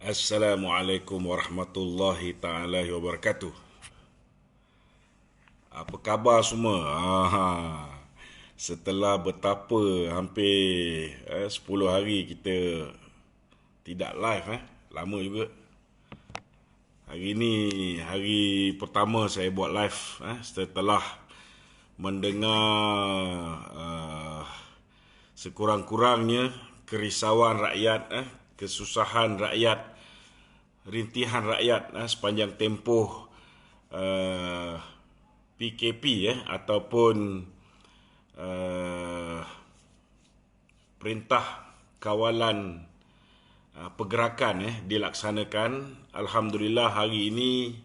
Assalamualaikum warahmatullahi taala wabarakatuh. Apa khabar semua? Setelah betapa hampir 10 hari kita tidak live lama juga. Hari ini hari pertama saya buat live setelah mendengar sekurang-kurangnya kerisauan rakyat, kesusahan rakyat, rintihan rakyat sepanjang tempoh PKP ataupun perintah kawalan pergerakan dilaksanakan. Alhamdulillah hari ini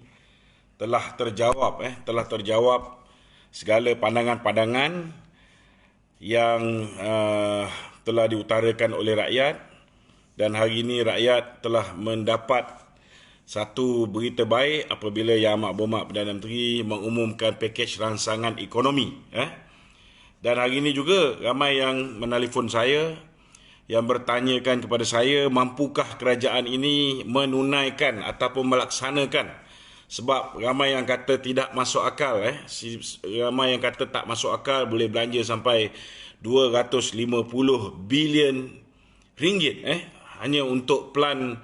telah terjawab segala pandangan-pandangan yang telah diutarakan oleh rakyat, dan hari ini rakyat telah mendapat satu berita baik apabila Yang Amat Berhormat Perdana Menteri mengumumkan pakej rangsangan ekonomi. Dan hari ini juga ramai yang menelefon saya yang bertanyakan kepada saya, mampukah kerajaan ini menunaikan ataupun melaksanakan. Sebab ramai yang kata tidak masuk akal, ramai yang kata tak masuk akal boleh belanja sampai 250 bilion ringgit hanya untuk plan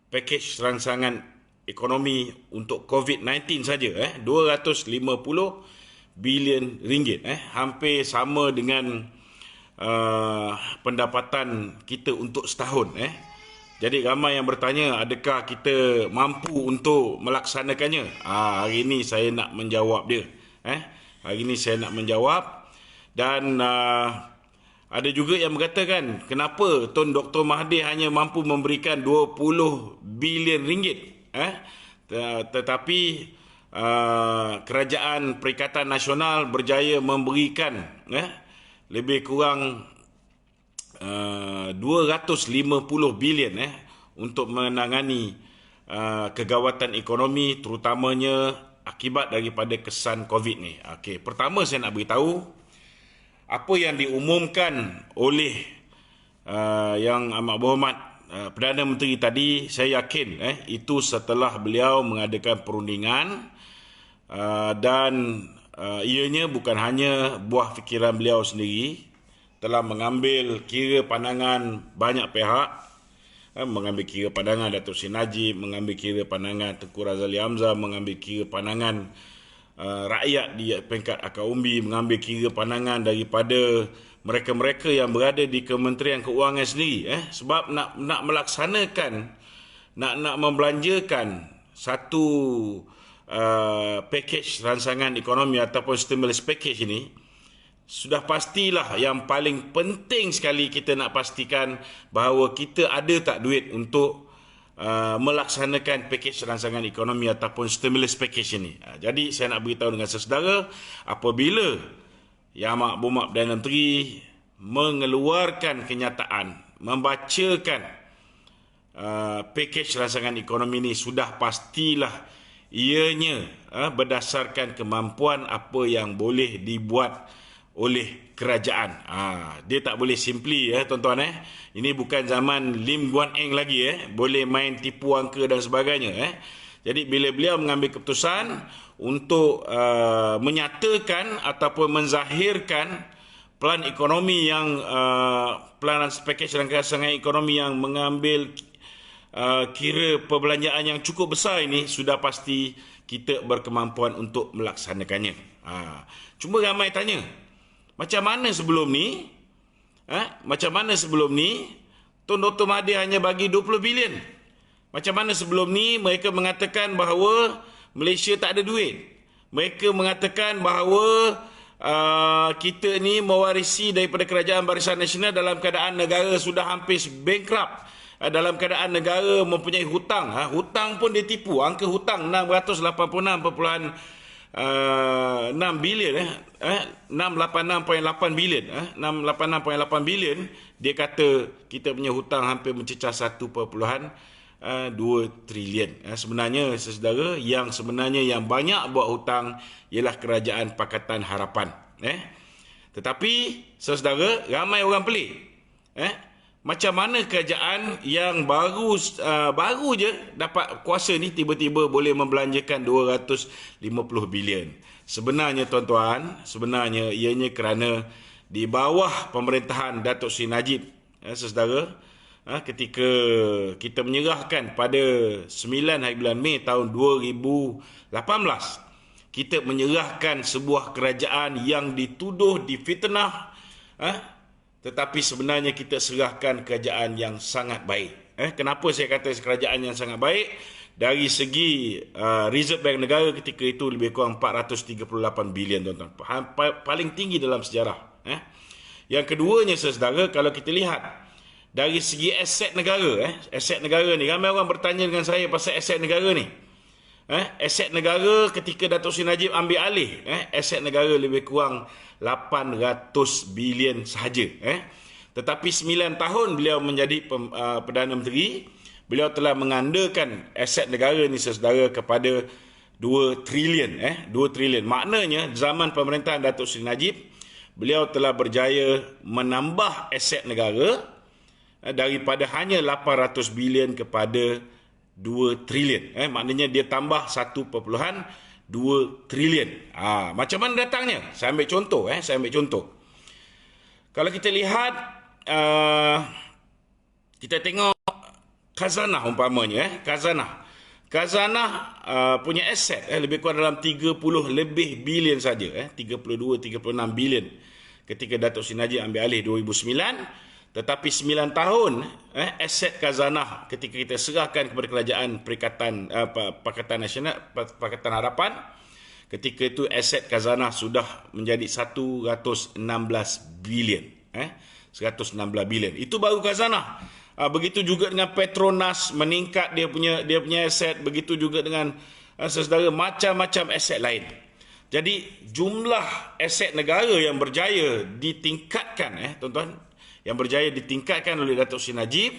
pakej rangsangan ekonomi untuk COVID-19 saja, 250 bilion ringgit, hampir sama dengan pendapatan kita untuk setahun. Jadi ramai yang bertanya, adakah kita mampu untuk melaksanakannya? Hari ini saya nak menjawab dia. Hari ini saya nak menjawab. Dan ada juga yang mengatakan, kenapa Tun Dr. Mahathir hanya mampu memberikan 20 bilion ringgit, tetapi Kerajaan Perikatan Nasional berjaya memberikan lebih kurang 250 bilion untuk menangani kegawatan ekonomi, terutamanya akibat daripada kesan COVID ni. Okey, pertama saya nak beritahu apa yang diumumkan oleh Yang Amat Berhormat Perdana Menteri tadi. Saya yakin itu setelah beliau mengadakan perundingan, dan ianya bukan hanya buah fikiran beliau sendiri, telah mengambil kira pandangan banyak pihak, mengambil kira pandangan Datuk Seri Najib, mengambil kira pandangan Tengku Razali Hamzah, mengambil kira pandangan rakyat di peringkat akar umbi, mengambil kira pandangan daripada mereka-mereka yang berada di Kementerian Keuangan sendiri, sebab nak melaksanakan, nak membelanjakan satu pakej rangsangan ekonomi ataupun stimulus package ini, sudah pastilah yang paling penting sekali kita nak pastikan bahawa kita ada tak duit untuk melaksanakan pakej rangsangan ekonomi ataupun stimulus package ini. Jadi saya nak beritahu dengan saudara, apabila Yang Amat Berhormat Perdana Menteri mengeluarkan kenyataan, membacakan pakej rangsangan ekonomi ini, sudah pastilah ianya berdasarkan kemampuan apa yang boleh dibuat oleh kerajaan. Dia tak boleh simply, tuan-tuan. Ini bukan zaman Lim Guan Eng lagi, boleh main tipu angka dan sebagainya. Jadi bila beliau mengambil keputusan untuk menyatakan ataupun menzahirkan plan ekonomi yang plan pakej rangsangan ekonomi yang mengambil kira perbelanjaan yang cukup besar ini, sudah pasti kita berkemampuan untuk melaksanakannya. Cuma ramai tanya, macam mana sebelum ni? Macam mana sebelum ni Tun Dr. Mahathir hanya bagi 20 bilion? Macam mana sebelum ni mereka mengatakan bahawa Malaysia tak ada duit? Mereka mengatakan bahawa kita ni mewarisi daripada Kerajaan Barisan Nasional dalam keadaan negara sudah hampir bankrupt, dalam keadaan negara mempunyai hutang. Hutang pun dia tipu. Angka hutang 686.6 bilion, 686.8 bilion, 686.8 bilion. Dia kata kita punya hutang hampir mencecah 1.2 trilion. Sebenarnya saudara, yang sebenarnya yang banyak buat hutang ialah Kerajaan Pakatan Harapan. Tetapi saudara, ramai orang pelik. macam mana kerajaan yang baru je dapat kuasa ni tiba-tiba boleh membelanjakan 250 bilion. Sebenarnya tuan-tuan, sebenarnya ianya kerana di bawah pemerintahan Datuk Seri Najib, saudara, ketika kita menyerahkan pada 9 hari bulan Mei tahun 2018, kita menyerahkan sebuah kerajaan yang dituduh difitnah, tetapi sebenarnya kita serahkan kerajaan yang sangat baik. Kenapa saya kata kerajaan yang sangat baik? Dari segi Reserve Bank negara ketika itu lebih kurang 438 bilion, tuan-tuan. Paling tinggi dalam sejarah. Yang keduanya, saudara, kalau kita lihat dari segi aset negara, aset negara ni, ramai orang bertanya dengan saya pasal aset negara ni. Aset negara ketika Datuk Seri Najib ambil alih, aset negara lebih kurang 800 bilion sahaja. Tetapi 9 tahun beliau menjadi Perdana Menteri, beliau telah mengandakan aset negara ni, saudara, kepada 2 trilion. 2 trilion. Maknanya zaman pemerintahan Datuk Seri Najib, beliau telah berjaya menambah aset negara daripada hanya 800 bilion kepada 2 trilion. Maknanya dia tambah 1.2 trilion. Macam mana datangnya? Saya ambil contoh. Kalau kita lihat, kita tengok khazanah umpamanya. Khazanah punya aset lebih kurang dalam 30 lebih bilion saja. 32-36 bilion ketika Datuk Seri Najib ambil alih 2009. Tetapi 9 tahun aset khazanah ketika kita serahkan kepada kerajaan Pakatan Nasional, Pakatan Harapan, ketika itu aset khazanah sudah menjadi 116 bilion. 116 bilion. Itu baru khazanah. Begitu juga dengan Petronas, meningkat dia punya aset, begitu juga dengan saudara macam-macam aset lain. Jadi jumlah aset negara yang berjaya ditingkatkan, tuan-tuan, yang berjaya ditingkatkan oleh Datuk Seri Najib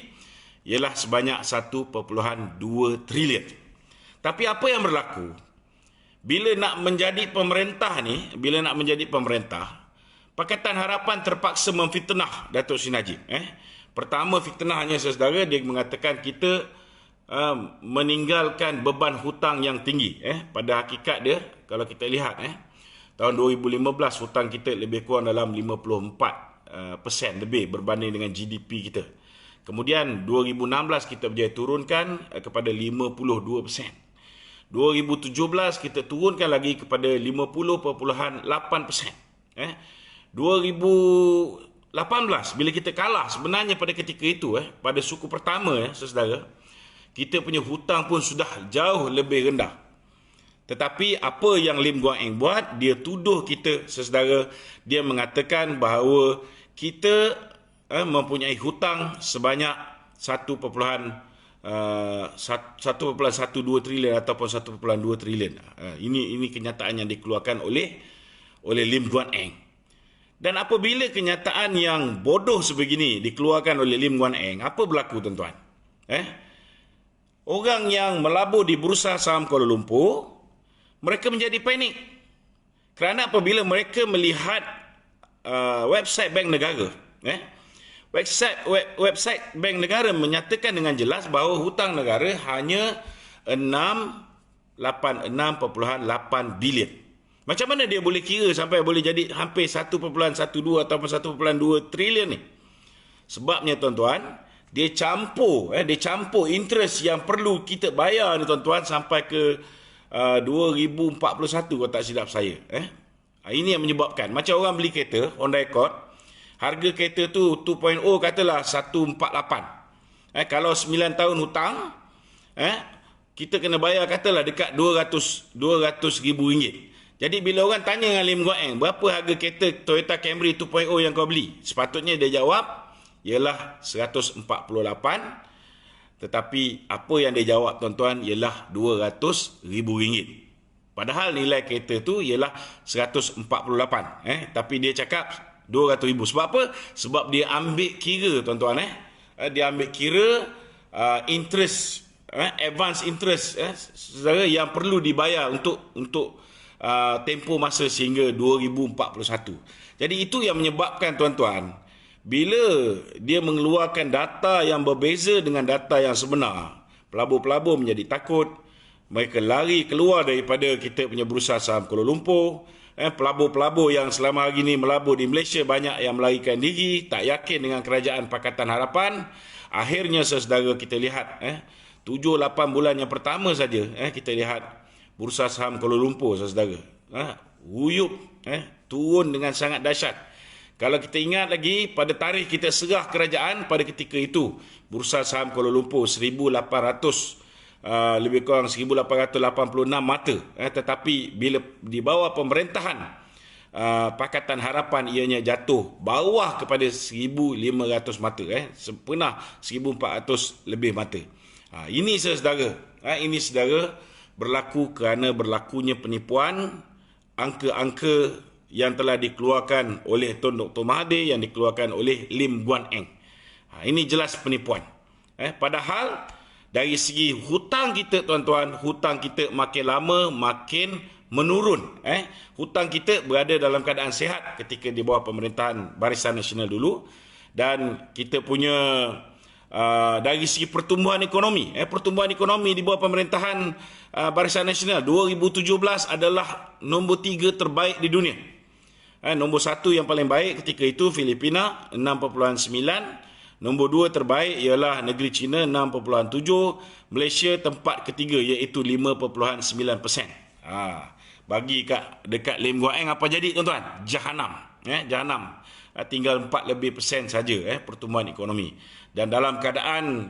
ialah sebanyak 1.2 trilion. Tapi apa yang berlaku? Bila nak menjadi pemerintah, Pakatan Harapan terpaksa memfitnah Datuk Seri Najib. Pertama fitnahnya, saudara, dia mengatakan kita meninggalkan beban hutang yang tinggi. Pada hakikat dia, kalau kita lihat, tahun 2015 hutang kita lebih kurang dalam 54% lebih berbanding dengan GDP kita. Kemudian 2016 kita berjaya turunkan kepada 52%. 2017 kita turunkan lagi kepada 50.8%. 2018 bila kita kalah, sebenarnya pada ketika itu pada suku pertama, saudara, kita punya hutang pun sudah jauh lebih rendah. Tetapi apa yang Lim Guang Eng buat, dia tuduh kita, saudara, dia mengatakan bahawa kita mempunyai hutang sebanyak 1.12 trilion ataupun 1.2 trilion. Ini kenyataan yang dikeluarkan oleh Lim Guang Eng. Dan apabila kenyataan yang bodoh sebegini dikeluarkan oleh Lim Guang Eng, apa berlaku, tuan-tuan? Orang yang melabur di Bursa Saham Kuala Lumpur, mereka menjadi panik. Kerana apabila mereka melihat website Bank Negara, website Bank Negara menyatakan dengan jelas bahawa hutang negara hanya 6.8 bilion. Macam mana dia boleh kira sampai boleh jadi hampir 1.12 ataupun 1.2 trilion ni? Sebabnya, tuan-tuan, dia campur interest yang perlu kita bayar ni, tuan-tuan, sampai ke 2041 kalau tak silap saya. Ini yang menyebabkan macam orang beli kereta Honda Accord, harga kereta tu 2.0 katalah 148. Kalau 9 tahun hutang, kita kena bayar katalah dekat 200 ribu ringgit. Jadi bila orang tanya dengan Lim Guang Eng, berapa harga kereta Toyota Camry 2.0 yang kau beli? Sepatutnya dia jawab ialah 148. Tetapi apa yang dia jawab, tuan-tuan, ialah 200 ribu ringgit. Padahal nilai kereta tu ialah 148. Tapi dia cakap 200 ribu. Sebab apa? Sebab dia ambil kira, tuan-tuan. Dia ambil kira interest, advance interest, saudara, yang perlu dibayar untuk tempoh masa sehingga 2041. Jadi itu yang menyebabkan, tuan-tuan, bila dia mengeluarkan data yang berbeza dengan data yang sebenar, pelabur-pelabur menjadi takut, mereka lari keluar daripada kita punya Bursa Saham Kuala Lumpur. Pelabur-pelabur yang selama hari ini melabur di Malaysia banyak yang melarikan diri, tak yakin dengan kerajaan Pakatan Harapan. Akhirnya saudara kita lihat 7-8 bulan yang pertama saja kita lihat Bursa Saham Kuala Lumpur saudara huyup turun dengan sangat dahsyat. Kalau kita ingat lagi pada tarikh kita serah kerajaan, pada ketika itu Bursa Saham Kuala Lumpur 1800 lebih kurang 1886 mata, tetapi bila di bawah pemerintahan Pakatan Harapan ianya jatuh bawah kepada 1500 mata, pernah 1400 lebih mata. Ini saudara, ini saudara berlaku kerana berlakunya penipuan angka-angka yang telah dikeluarkan oleh Tun Dr. Mahathir, yang dikeluarkan oleh Lim Guan Eng. Ini jelas penipuan. Padahal dari segi hutang kita tuan-tuan, hutang kita makin lama makin menurun. Hutang kita berada dalam keadaan sihat ketika di bawah pemerintahan Barisan Nasional dulu, dan kita punya dari segi pertumbuhan ekonomi, pertumbuhan ekonomi di bawah pemerintahan Barisan Nasional 2017 adalah nombor 3 terbaik di dunia. Nombor 1 yang paling baik ketika itu Filipina 6.9, nombor 2 terbaik ialah negeri China 6.7, Malaysia tempat ketiga iaitu 5.9%. Bagi dekat Lim Guan Eng apa jadi tuan-tuan? Jahanam, jahanam. Tinggal 4% lebih saja pertumbuhan ekonomi. Dan dalam keadaan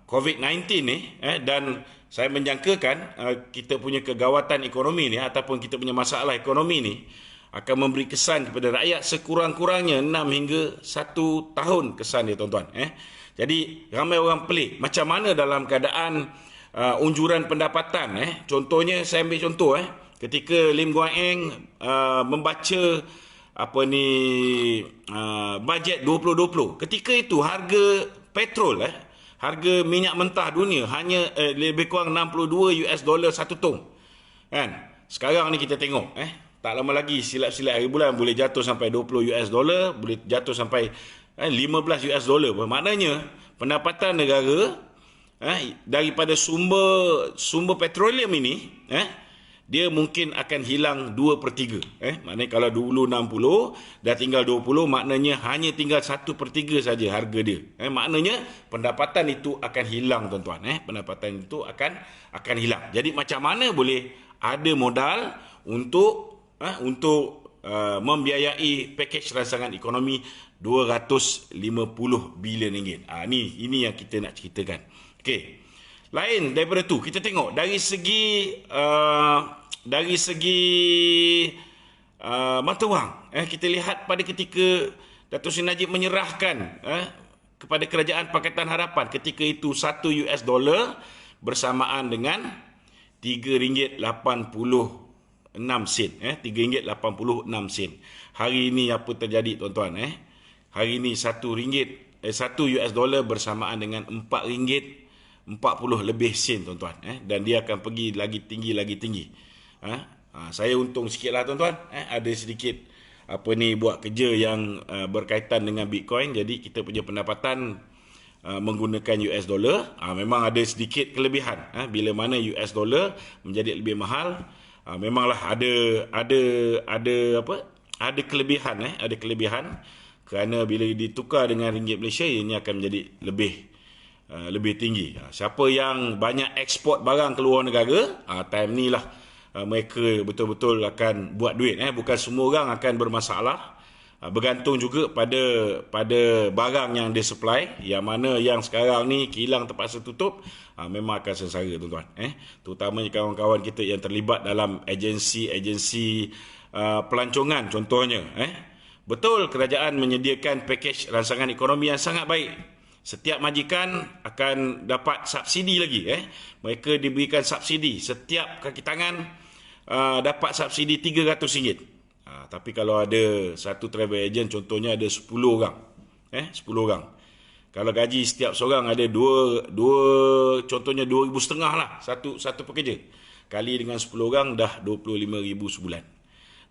COVID-19 ni, dan saya menjangkakan kita punya kegawatan ekonomi ni ataupun kita punya masalah ekonomi ni akan memberi kesan kepada rakyat sekurang-kurangnya 6 hingga 1 tahun kesan dia tuan-tuan. Jadi ramai orang pelik macam mana dalam keadaan unjuran pendapatan. Contohnya saya ambil contoh ketika Lim Guan Eng membaca bajet 2020. Ketika itu harga petrol, harga minyak mentah dunia hanya lebih kurang $62 satu tong. Kan? Sekarang ni kita tengok tak lama lagi silap-silap hari bulan boleh jatuh sampai $20, boleh jatuh sampai $15. Maknanya pendapatan negara daripada sumber petroleum ini dia mungkin akan hilang 2/3. Maknanya kalau dulu 60 dah tinggal 20, maknanya hanya tinggal 1/3 saja harga dia. Maknanya pendapatan itu akan hilang tuan-tuan. Pendapatan itu akan hilang. Jadi macam mana boleh ada modal untuk membiayai pakej rancangan ekonomi RM250 bilion. Ini yang kita nak ceritakan. Okey. Lain daripada tu, kita tengok dari segi mata wang. Kita lihat pada ketika Datuk Seri Najib menyerahkan kepada kerajaan Pakatan Harapan, ketika itu $1 bersamaan dengan RM3.86. RM3.86. Hari ini apa terjadi tuan-tuan? Hari ini $1 bersamaan dengan RM4.40 lebih sen tuan-tuan. Dan dia akan pergi lagi tinggi. Saya untung sikit lah tuan-tuan. Ada sedikit buat kerja yang berkaitan dengan Bitcoin. Jadi kita punya pendapatan menggunakan US dollar. Memang ada sedikit kelebihan. Bila mana US dollar menjadi lebih mahal, memanglah ada kelebihan. Ada kelebihan kerana bila ditukar dengan ringgit Malaysia, ini akan menjadi lebih tinggi. Siapa yang banyak ekspor barang keluar negara, time ni lah mereka betul-betul akan buat duit. Bukan semua orang akan bermasalah. Bergantung juga pada barang yang dia supply. Yang mana yang sekarang ni kilang terpaksa tutup, memang akan sengsara tuan-tuan. Terutamanya kawan-kawan kita yang terlibat dalam agensi pelancongan contohnya. Betul kerajaan menyediakan pakej rancangan ekonomi yang sangat baik. Setiap majikan akan dapat subsidi lagi. Mereka diberikan subsidi. Setiap kaki tangan dapat subsidi RM300. Tapi kalau ada satu travel agent, contohnya ada 10 orang. 10 orang. Kalau gaji setiap seorang ada contohnya 2,500 lah. Satu pekerja. Kali dengan 10 orang dah 25,000 sebulan.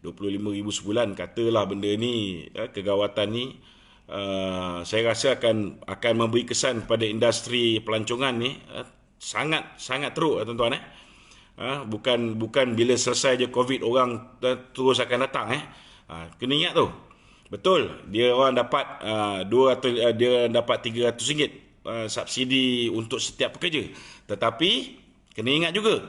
25,000 sebulan, katalah benda ni, kegawatan ni, saya rasa akan memberi kesan kepada industri pelancongan ni sangat teruk, tuan-tuan. Bukan bila selesai je COVID orang terus akan datang. Kena ingat tu. Betul, dia orang dapat 200, dia dapat RM300 subsidi untuk setiap pekerja. Tetapi kena ingat juga,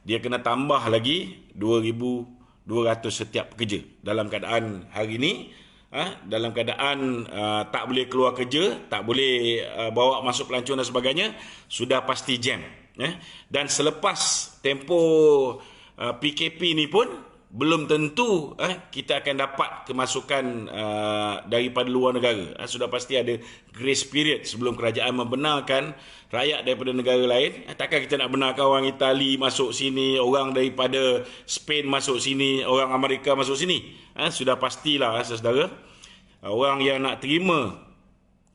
dia kena tambah lagi 2,200 setiap pekerja. Dalam keadaan hari ini, dalam keadaan tak boleh keluar kerja, tak boleh bawa masuk pelancong dan sebagainya, sudah pasti jam. Dan selepas tempoh PKP ni pun belum tentu kita akan dapat kemasukan daripada luar negara. Sudah pasti ada grace period sebelum kerajaan membenarkan rakyat daripada negara lain. Takkan kita nak benarkan orang Itali masuk sini, orang daripada Spain masuk sini, orang Amerika masuk sini. Sudah pastilah, saudara, orang yang nak terima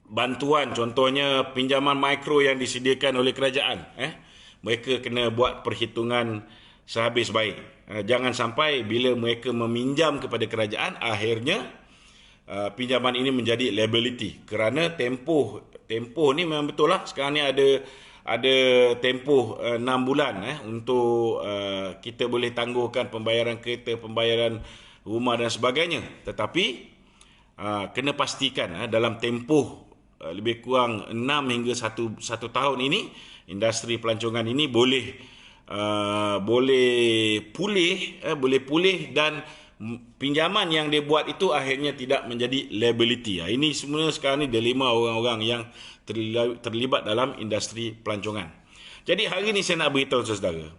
bantuan, contohnya pinjaman mikro yang disediakan oleh kerajaan, mereka kena buat perhitungan sehabis baik. Jangan sampai bila mereka meminjam kepada kerajaan, akhirnya pinjaman ini menjadi liability. Kerana tempoh ni memang betul lah. Sekarang ni ada tempoh 6 bulan untuk kita boleh tangguhkan pembayaran kereta, pembayaran rumah dan sebagainya. Tetapi kena pastikan dalam tempoh lebih kurang 6 hingga 1 tahun ini, industri pelancongan ini boleh pulih dan pinjaman yang dia buat itu akhirnya tidak menjadi liability. Ini semua sekarang ni dilema orang-orang yang terlibat dalam industri pelancongan. Jadi hari ini saya nak beritahu saudara,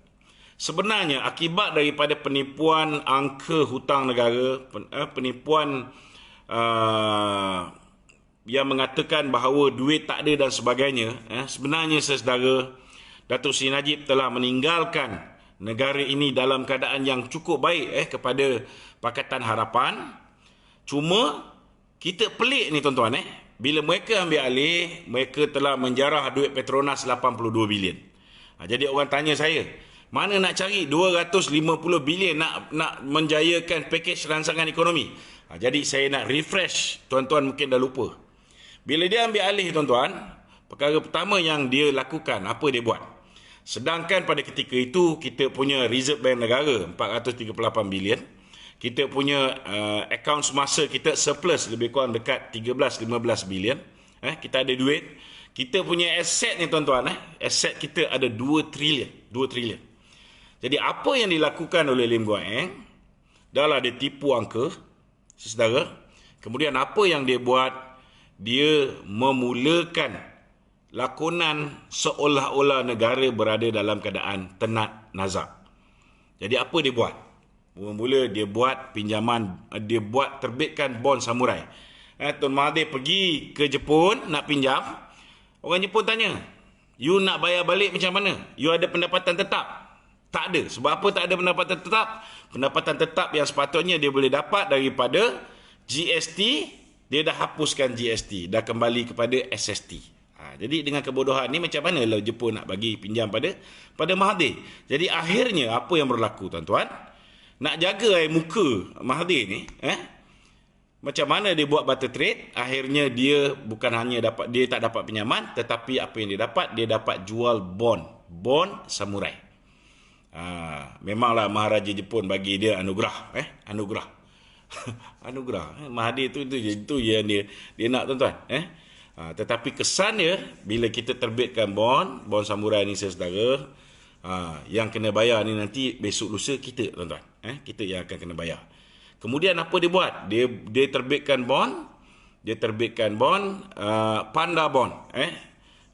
sebenarnya akibat daripada penipuan angka hutang negara, penipuan yang mengatakan bahawa duit tak ada dan sebagainya, sebenarnya saudara, Datuk Seri Najib telah meninggalkan negara ini dalam keadaan yang cukup baik kepada Pakatan Harapan. Cuma kita pelik ni, tuan-tuan, bila mereka ambil alih, mereka telah menjarah duit Petronas 82 bilion. Jadi orang tanya saya, mana nak cari 250 bilion nak menjayakan pakej rangsangan ekonomi? Jadi saya nak refresh, tuan-tuan mungkin dah lupa. Bila dia ambil alih, tuan-tuan, perkara pertama yang dia lakukan, apa dia buat? Sedangkan pada ketika itu kita punya reserve bank negara 438 bilion, kita punya akaun semasa kita surplus lebih kurang dekat 13-15 bilion, kita ada duit, kita punya aset ni, tuan-tuan, aset kita ada 2 trilion. Jadi apa yang dilakukan oleh Lim Guang Eng, dah lah dia tipu angka, saudara. Kemudian apa yang dia buat? Dia memulakan lakonan seolah-olah negara berada dalam keadaan tenat nazak. Jadi apa dia buat? Mula-mula dia buat pinjaman, dia buat terbitkan bond samurai. Tun Mahathir pergi ke Jepun nak pinjam. Orang Jepun tanya, you nak bayar balik macam mana? You ada pendapatan tetap? Tak ada. Sebab apa tak ada pendapatan tetap? Pendapatan tetap yang sepatutnya dia boleh dapat daripada GST, dia dah hapuskan GST, dah kembali kepada SST. Jadi dengan kebodohan ni, macam mana lah Jepun nak bagi pinjam pada Mahathir? Jadi akhirnya apa yang berlaku, tuan-tuan? Nak jaga air muka Mahathir ni, macam mana dia buat barter trade? Akhirnya dia bukan hanya dia tak dapat pinjaman, tetapi apa yang dia dapat jual bond samurai. Memanglah Maharaja Jepun bagi dia anugerah, anugerah. Mahathir itu yang dia nak, tuan-tuan. Tetapi kesannya bila kita terbitkan bond samurai ni, saudara, yang kena bayar ni nanti besok lusa kita, tuan-tuan. Kita yang akan kena bayar. Kemudian apa dia buat? Dia terbitkan bond, Panda bond.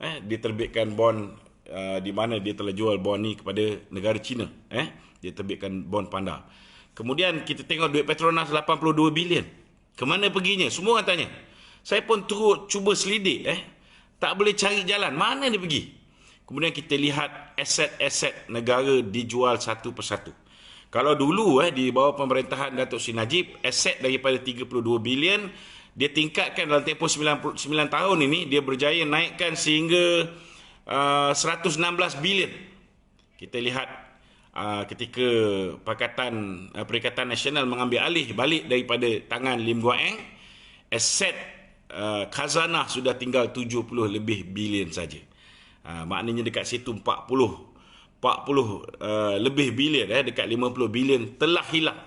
Dia terbitkan bond di mana dia telah jual bond ni kepada negara China. Dia terbitkan bond Panda. Kemudian kita tengok duit Petronas 82 bilion. Kemana perginya? Semua orang tanya. Saya pun turut cuba selidik, tak boleh cari jalan. Mana dia pergi? Kemudian kita lihat aset-aset negara dijual satu persatu. Kalau dulu di bawah pemerintahan Datuk Seri Najib, aset daripada 32 bilion, dia tingkatkan dalam tempoh 9 tahun ini, dia berjaya naikkan sehingga 116 bilion. Kita lihat ketika Perikatan Nasional mengambil alih balik daripada tangan Lim Guang Eng, aset khazanah sudah tinggal 70 lebih bilion saja. Maknanya dekat situ 40 lebih bilion, dekat 50 bilion telah hilang.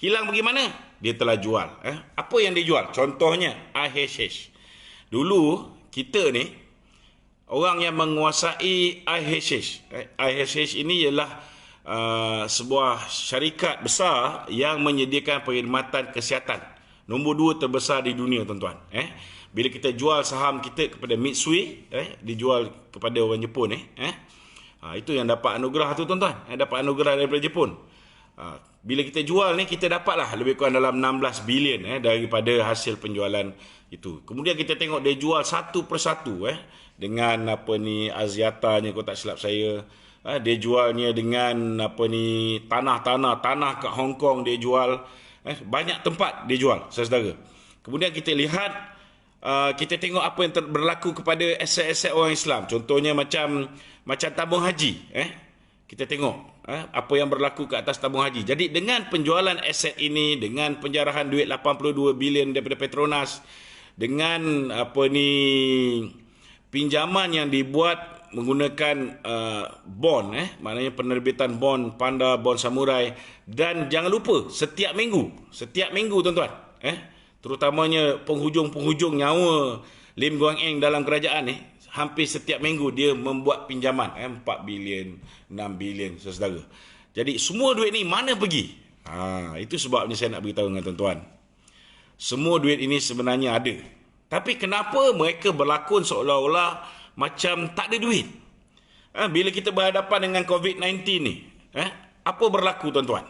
Hilang bagaimana? Dia telah jual. Apa yang dia jual? Contohnya IHH. Dulu kita ni orang yang menguasai IHH. IHH ini ialah sebuah syarikat besar yang menyediakan perkhidmatan kesihatan. Nombor 2 terbesar di dunia, tuan-tuan. Bila kita jual saham kita kepada Mitsui, dijual kepada orang Jepun. Itu yang dapat anugerah tu, tuan-tuan. Dapat anugerah daripada Jepun. Bila kita jual ni, kita dapatlah lebih kurang dalam 16 bilion daripada hasil penjualan itu. Kemudian kita tengok dia jual satu persatu dengan Axiata-nya, kalau tak silap saya. Dia jualnya dengan tanah kat Hong Kong dia jual. Banyak tempat dia jual, saudara. Kemudian kita lihat, kita tengok apa yang berlaku kepada aset-aset orang Islam. Contohnya macam tabung haji. Kita tengok apa yang berlaku ke atas tabung haji. Jadi dengan penjualan aset ini, dengan penjarahan duit 82 bilion daripada Petronas, dengan pinjaman yang dibuat menggunakan bond, maknanya penerbitan bond Panda, bond Samurai, dan jangan lupa setiap minggu tuan-tuan, terutamanya penghujung nyawa Lim Guang Eng dalam kerajaan ni, hampir setiap minggu dia membuat pinjaman 4 bilion, 6 bilion, saudara. Jadi semua duit ni mana pergi? Itu sebabnya saya nak beritahu dengan tuan-tuan. Semua duit ini sebenarnya ada. Tapi kenapa mereka berlakon seolah-olah macam tak ada duit? Bila kita berhadapan dengan COVID-19 ni, apa berlaku, tuan-tuan?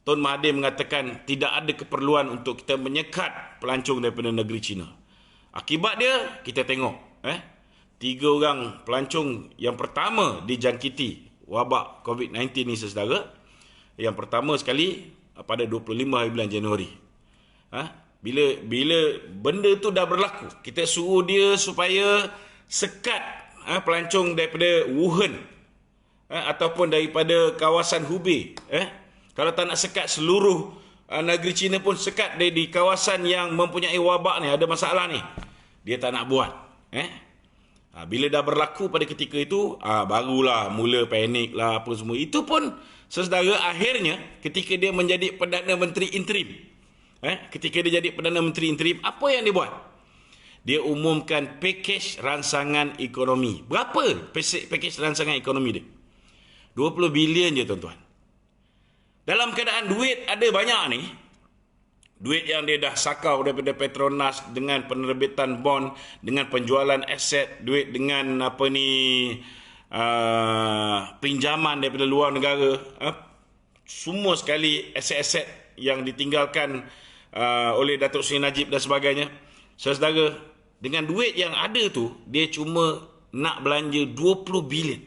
Tun Mahathir mengatakan tidak ada keperluan untuk kita menyekat pelancong daripada negeri China. Akibat dia, kita tengok 3 orang pelancong yang pertama dijangkiti wabak COVID-19 ni, saudara. Yang pertama sekali pada 25 hari bulan Januari. Bila benda tu dah berlaku, kita suruh dia supaya sekat pelancong daripada Wuhan ataupun daripada kawasan Hubei. Kalau tak nak sekat seluruh negeri China pun, sekat dia di kawasan yang mempunyai wabak ni, ada masalah ni, dia tak nak buat. Bila dah berlaku pada ketika itu, barulah mula panik lah apa semua. Itu pun, saudara, akhirnya ketika dia menjadi Perdana Menteri Interim, ketika dia jadi Perdana Menteri Interim, apa yang dia buat? Dia umumkan pakej ransangan ekonomi. Berapa pakej ransangan ekonomi dia? 20 bilion je, tuan-tuan. Dalam keadaan duit ada banyak ni, duit yang dia dah sakau daripada Petronas dengan penerbitan bond, dengan penjualan aset, duit dengan pinjaman daripada luar negara, semua sekali aset-aset yang ditinggalkan oleh Datuk Seri Najib dan sebagainya. Saudara, dengan duit yang ada tu, dia cuma nak belanja 20 bilion.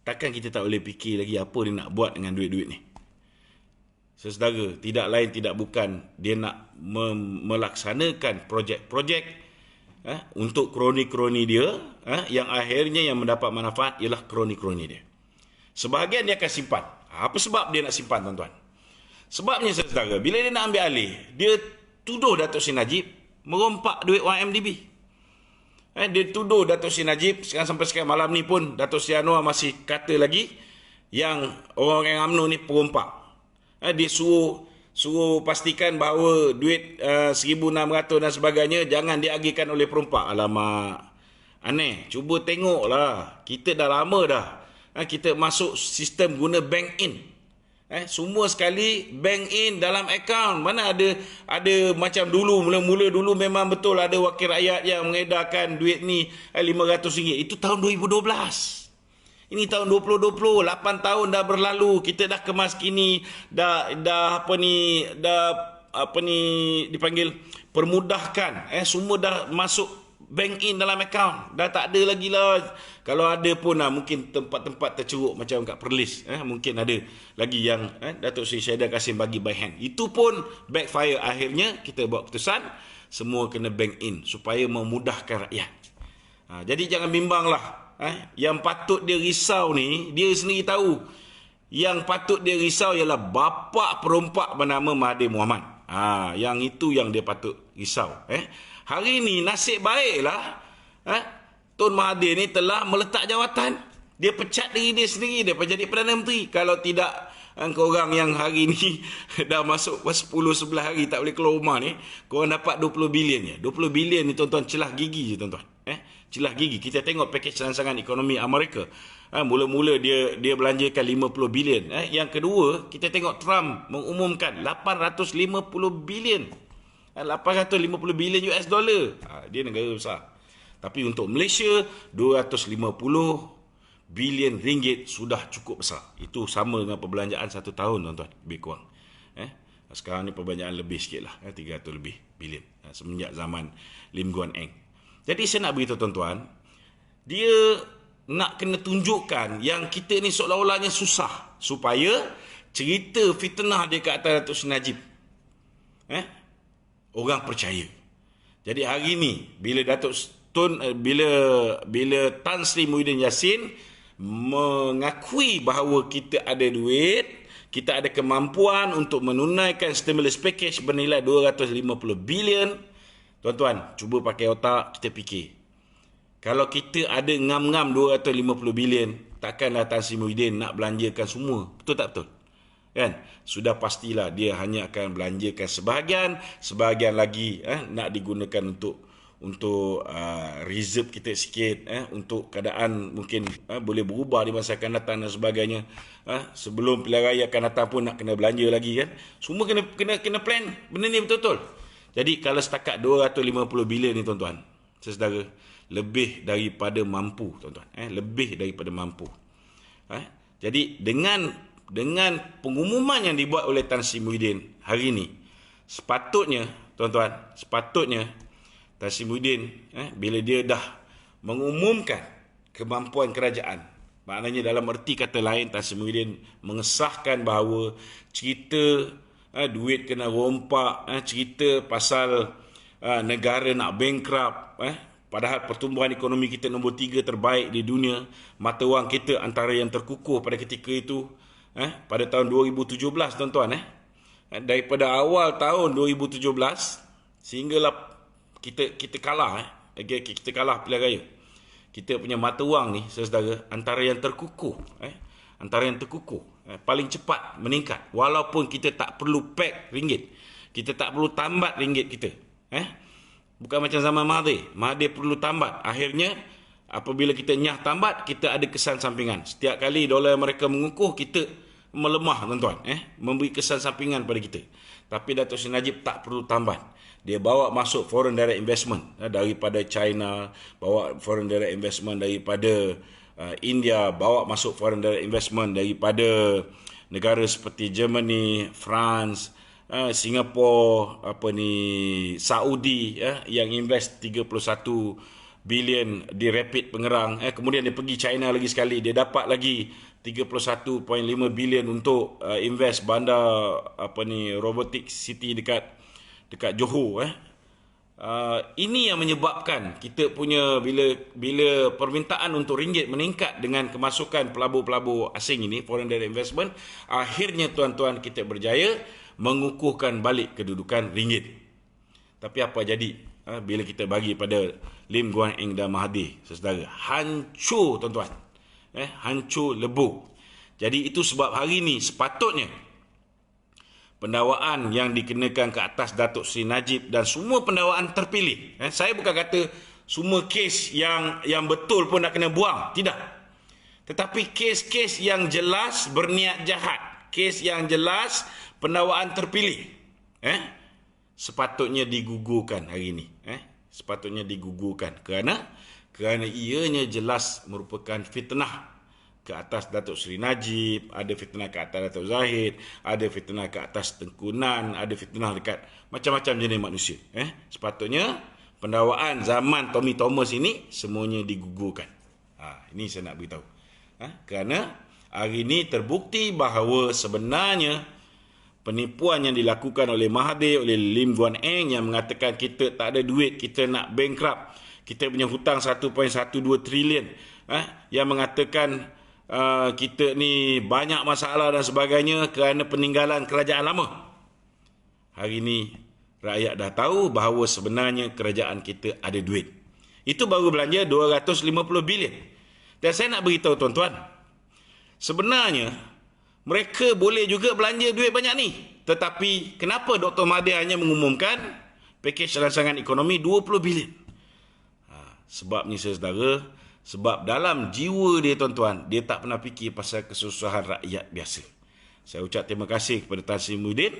Takkan kita tak boleh fikir lagi apa dia nak buat dengan duit-duit ni? Saudara, tidak lain tidak bukan dia nak melaksanakan projek-projek untuk kroni-kroni dia, yang akhirnya yang mendapat manfaat ialah kroni-kroni dia. Sebahagian dia akan simpan. Apa sebab dia nak simpan, tuan-tuan? Sebabnya, saudara, bila dia nak ambil alih, dia tuduh Datuk Seri Najib merompak duit YMDB. Dia tuduh Datuk Seri Najib, sampai sekarang malam ni pun Datuk Seri Anwar masih kata lagi yang orang-orang UMNO ni perompak. Dia suruh pastikan bahawa duit 1,600 dan sebagainya jangan diagihkan oleh perompak. Alamak, aneh. Cuba tengoklah, kita dah lama dah kita masuk sistem guna bank in. Semua sekali bank in dalam akaun. Mana ada macam dulu, mula-mula dulu memang betul ada wakil rakyat yang mengedarkan duit ni RM500. Itu tahun 2012. Ini tahun 2020, 8 tahun dah berlalu, kita dah kemas kini, dah dipanggil permudahkan. Semua dah masuk bank in dalam akaun. Dah tak ada lagi lah. Kalau ada pun mungkin tempat-tempat terceruk macam kat Perlis. Mungkin ada lagi yang Datuk Seri Syahida Kasim bagi by hand. Itu pun backfire. Akhirnya kita buat keputusan semua kena bank in supaya memudahkan rakyat. Jadi jangan bimbanglah Yang patut dia risau ni, dia sendiri tahu. Yang patut dia risau ialah bapa perompak bernama Mahathir Mohamad. Yang itu yang dia patut risau. Hari ni nasib baiklah Tun Mahathir ni telah meletak jawatan. Dia pecat diri dia sendiri dia jadi Perdana Menteri. Kalau tidak, korang yang hari ni dah masuk 10-11 hari tak boleh keluar rumah ni, korang dapat 20 bilion je. 20 bilion ni tuan-tuan celah gigi je tuan-tuan. Celah gigi. Kita tengok pakej rancangan ekonomi Amerika. Mula-mula dia belanjakan 50 bilion. Yang kedua, kita tengok Trump mengumumkan 850 bilion. 850 bilion US dollar. Dia negara besar. Tapi untuk Malaysia, 250 bilion ringgit sudah cukup besar. Itu sama dengan perbelanjaan 1 tahun tuan-tuan, lebih kurang. Sekarang ni perbelanjaan lebih sikit lah, 300 lebih bilion semenjak zaman Lim Guan Eng. Jadi saya nak beritahu tuan-tuan, dia nak kena tunjukkan yang kita ni seolah-olahnya susah supaya cerita fitnah dia ke atas Datuk Seri Najib orang percaya. Jadi hari ni bila bila Tan Sri Muhyiddin Yassin mengakui bahawa kita ada duit, kita ada kemampuan untuk menunaikan stimulus package bernilai 250 bilion. Tuan-tuan, cuba pakai otak, kita fikir. Kalau kita ada ngam-ngam 250 bilion, takkanlah Tan Sri Muhyiddin nak belanjakan semua. Betul tak betul? Kan? Sudah pastilah dia hanya akan belanjakan sebahagian lagi nak digunakan untuk reserve kita sikit, untuk keadaan mungkin boleh berubah di masa akan datang dan sebagainya. Sebelum pilihan raya akan datang pun nak kena belanja lagi kan. Semua kena plan benda ni betul-betul. Jadi kalau setakat 250 bilion ni tuan-tuan, saudara, lebih daripada mampu tuan-tuan. Lebih daripada mampu. Jadi dengan pengumuman yang dibuat oleh Tan Sri Muhyiddin hari ini, sepatutnya tuan-tuan, Tan Sri Muhyiddin bila dia dah mengumumkan kemampuan kerajaan, maknanya dalam erti kata lain Tan Sri Muhyiddin mengesahkan bahawa cerita duit kena rompak, cerita pasal negara nak bankrupt, padahal pertumbuhan ekonomi kita nombor 3 terbaik di dunia, mata wang kita antara yang terkukuh pada ketika itu, pada tahun 2017 tuan-tuan, daripada awal tahun 2017 sehinggalah kita kalah, kita kalah pilihan raya. Kita punya mata wang ni, saudara, antara yang terkukuh, paling cepat meningkat. Walaupun kita tak perlu pack ringgit, kita tak perlu tambat ringgit kita. Bukan macam zaman Mahathir perlu tambat. Akhirnya apabila kita nyah tambat, kita ada kesan sampingan. Setiap kali dolar mereka mengukuh, kita melemah tuan-tuan, memberi kesan sampingan pada kita. Tapi Datuk Seri Najib tak perlu tambat. Dia bawa masuk foreign direct investment daripada China, bawa foreign direct investment daripada India, bawa masuk foreign direct investment daripada negara seperti Germany, France, Singapura, Saudi, yang invest 31 bilion di Rapid Pengerang. Kemudian dia pergi China lagi sekali, dia dapat lagi 31.5 bilion untuk invest bandar robotic city dekat Johor. Ini yang menyebabkan kita punya bila permintaan untuk ringgit meningkat dengan kemasukan pelabur-pelabur asing ini, foreign direct investment, akhirnya tuan-tuan kita berjaya mengukuhkan balik kedudukan ringgit. Tapi apa jadi bila kita bagi pada Lim Guan Eng dan Mahathir, saudara, hancur tuan-tuan, hancur lebur. Jadi itu sebab hari ini sepatutnya pendakwaan yang dikenakan ke atas Datuk Seri Najib dan semua pendakwaan terpilih. Saya bukan kata semua kes yang betul pun nak kena buang, tidak. Tetapi kes-kes yang jelas berniat jahat, kes yang jelas pendakwaan terpilih, sepatutnya digugurkan hari ini. Sepatutnya digugurkan kerana ianya jelas merupakan fitnah ke atas Datuk Seri Najib, ada fitnah ke atas Datuk Zahid, ada fitnah ke atas Tengku Nan, ada fitnah dekat macam-macam jenis manusia. Sepatutnya pendakwaan zaman Tommy Thomas ini semuanya digugurkan. Ini saya nak beritahu. Kerana hari ini terbukti bahawa sebenarnya penipuan yang dilakukan oleh Mahathir, oleh Lim Guan Eng yang mengatakan kita tak ada duit, kita nak bankrupt, kita punya hutang 1.12 trilion, yang mengatakan kita ni banyak masalah dan sebagainya kerana peninggalan kerajaan lama. Hari ini rakyat dah tahu bahawa sebenarnya kerajaan kita ada duit. Itu baru belanja 250 bilion. Dan saya nak beritahu tuan-tuan, sebenarnya mereka boleh juga belanja duit banyak ni. Tetapi kenapa Dr. Mahathir hanya mengumumkan pakej rancangan ekonomi 20 bilion? Sebab ni saudara, sebab dalam jiwa dia tuan-tuan, dia tak pernah fikir pasal kesusahan rakyat biasa. Saya ucap terima kasih kepada Tan Sri Muhyiddin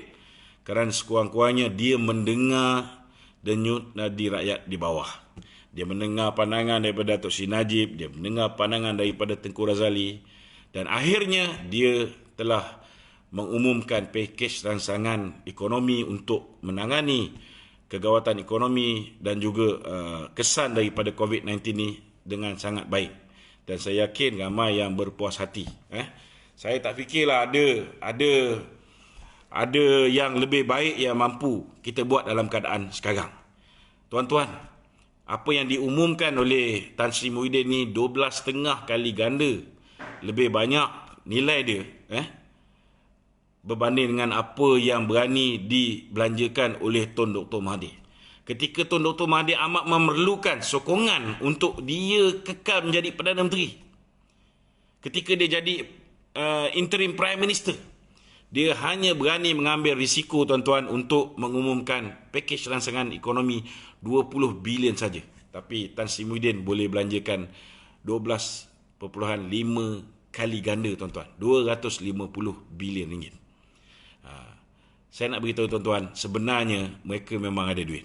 kerana sekurang-kurangnya dia mendengar denyut nadi rakyat di bawah. Dia mendengar pandangan daripada Datuk Seri Najib, dia mendengar pandangan daripada Tengku Razali, dan akhirnya dia telah mengumumkan pakej rancangan ekonomi untuk menangani kegawatan ekonomi dan juga kesan daripada COVID-19 ni dengan sangat baik. Dan saya yakin ramai yang berpuas hati. Saya tak fikirlah ada yang lebih baik yang mampu kita buat dalam keadaan sekarang. Tuan-tuan, apa yang diumumkan oleh Tan Sri Muhyiddin ni 12,5 kali ganda lebih banyak nilai dia berbanding dengan apa yang berani dibelanjakan oleh Tun Dr. Mahathir. Ketika Tun Dr. Mahathir amat memerlukan sokongan untuk dia kekal menjadi Perdana Menteri. Ketika dia jadi interim Prime Minister, dia hanya berani mengambil risiko tuan-tuan untuk mengumumkan pakej rancangan ekonomi 20 bilion saja. Tapi Tan Sri Muhyiddin boleh belanjakan 12.5 kali ganda tuan-tuan. 250 bilion ringgit. Saya nak beritahu tuan-tuan, sebenarnya mereka memang ada duit.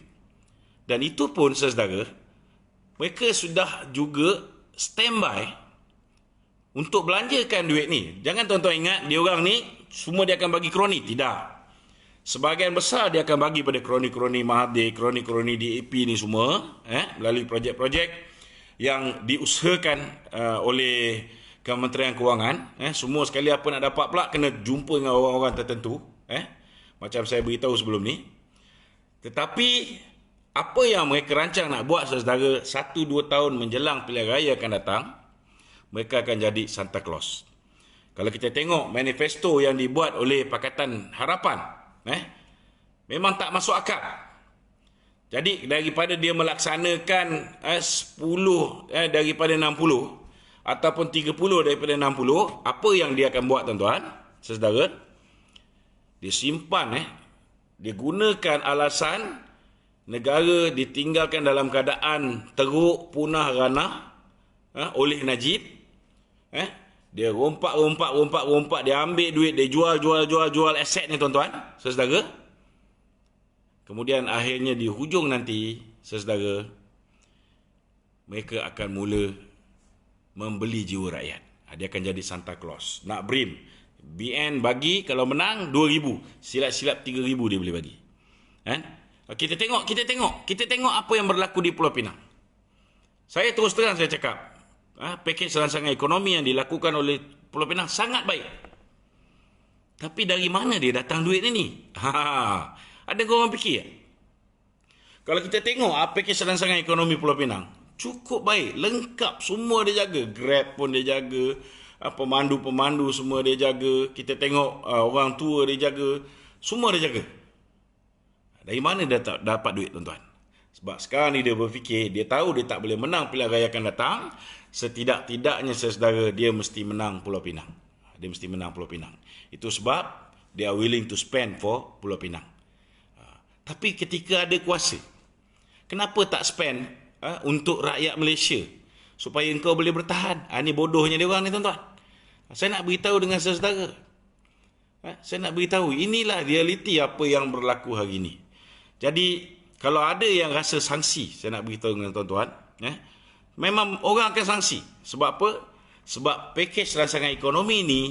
Dan itu pun saudara, mereka sudah juga standby untuk belanjakan duit ni. Jangan tuan-tuan ingat, dia orang ni semua dia akan bagi kroni. Tidak. Sebahagian besar dia akan bagi pada kroni-kroni Mahathir, kroni-kroni DAP ni semua, melalui projek-projek yang diusahakan oleh Kementerian Kewangan. Semua sekali apa nak dapat pula, kena jumpa dengan orang-orang tertentu. Macam saya beritahu sebelum ni. Tetapi apa yang mereka rancang nak buat saudara 1-2 tahun menjelang pilihan raya akan datang, mereka akan jadi Santa Claus. Kalau kita tengok manifesto yang dibuat oleh Pakatan Harapan, memang tak masuk akal. Jadi daripada dia melaksanakan 10 daripada 60 ataupun 30 daripada 60, apa yang dia akan buat tuan-tuan, saudara? Dia simpan, dia gunakan alasan negara ditinggalkan dalam keadaan teruk, punah ranah oleh Najib. Dia rompak, dia ambil duit, dia jual aset ni tuan-tuan, saudara. Kemudian akhirnya di hujung nanti, saudara, mereka akan mula membeli jiwa rakyat. Dia akan jadi Santa Claus. Nak BRIM, BN bagi kalau menang 2,000, silap-silap 3,000 dia boleh bagi. Kita tengok apa yang berlaku di Pulau Pinang. Saya terus terang saya cakap, pakej rancangan ekonomi yang dilakukan oleh Pulau Pinang sangat baik. Tapi dari mana dia datang duit ini? Ada korang fikir? Kalau kita tengok pakej rancangan ekonomi Pulau Pinang, cukup baik, lengkap, semua dia jaga. Grab pun dia jaga, pemandu-pemandu semua dia jaga. Kita tengok orang tua dia jaga, semua dia jaga. Dari mana dia dapat duit tuan-tuan? Sebab sekarang ni dia berfikir, dia tahu dia tak boleh menang pilihan raya akan datang, setidak-tidaknya saudara dia mesti menang Pulau Pinang. Dia mesti menang Pulau Pinang. Itu sebab they are willing to spend for Pulau Pinang. Tapi ketika ada kuasa, kenapa tak spend untuk rakyat Malaysia supaya engkau boleh bertahan? Ini bodohnya dia orang ni tuan-tuan. Saya nak beritahu dengan saudara. Saya nak beritahu, inilah realiti apa yang berlaku hari ini. Jadi, kalau ada yang rasa sangsi, saya nak beritahu dengan tuan-tuan, memang orang akan sangsi. Sebab apa? Sebab pakej rancangan ekonomi ini,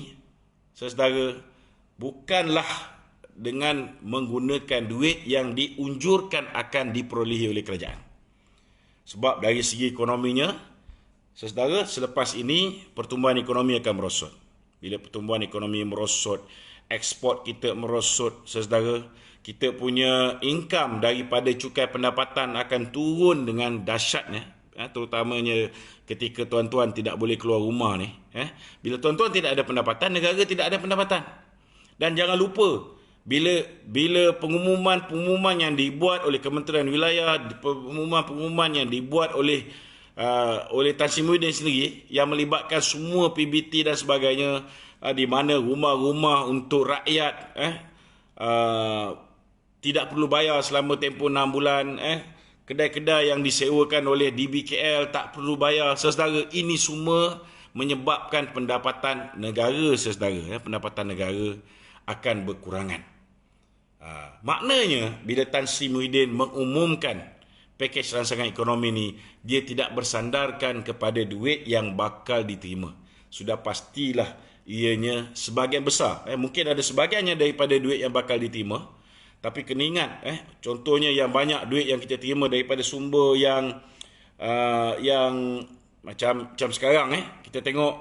saudara, bukanlah dengan menggunakan duit yang diunjurkan akan diperolehi oleh kerajaan. Sebab dari segi ekonominya, saudara, selepas ini pertumbuhan ekonomi akan merosot. Bila pertumbuhan ekonomi merosot, ekspor kita merosot, saudara, kita punya income daripada cukai pendapatan akan turun dengan dahsyatnya. terutamanya ketika tuan-tuan tidak boleh keluar rumah ni. Bila tuan-tuan tidak ada pendapatan, negara tidak ada pendapatan. Dan jangan lupa, bila pengumuman yang dibuat oleh Kementerian Wilayah, pengumuman yang dibuat oleh Tan Sri Muhyiddin sendiri yang melibatkan semua PBT dan sebagainya, di mana rumah-rumah untuk rakyat tidak perlu bayar selama tempoh 6 bulan, kedai-kedai yang disewakan oleh DBKL tak perlu bayar. Saudara, ini semua menyebabkan pendapatan negara, saudara, pendapatan negara akan berkurangan. Maknanya bila Tan Sri Muhyiddin mengumumkan pakej rancangan ekonomi ni, dia tidak bersandarkan kepada duit yang bakal diterima. Sudah pastilah ianya sebahagian besar, mungkin ada sebahagiannya daripada duit yang bakal diterima, tapi kena ingat, contohnya yang banyak duit yang kita terima daripada sumber yang macam sekarang, kita tengok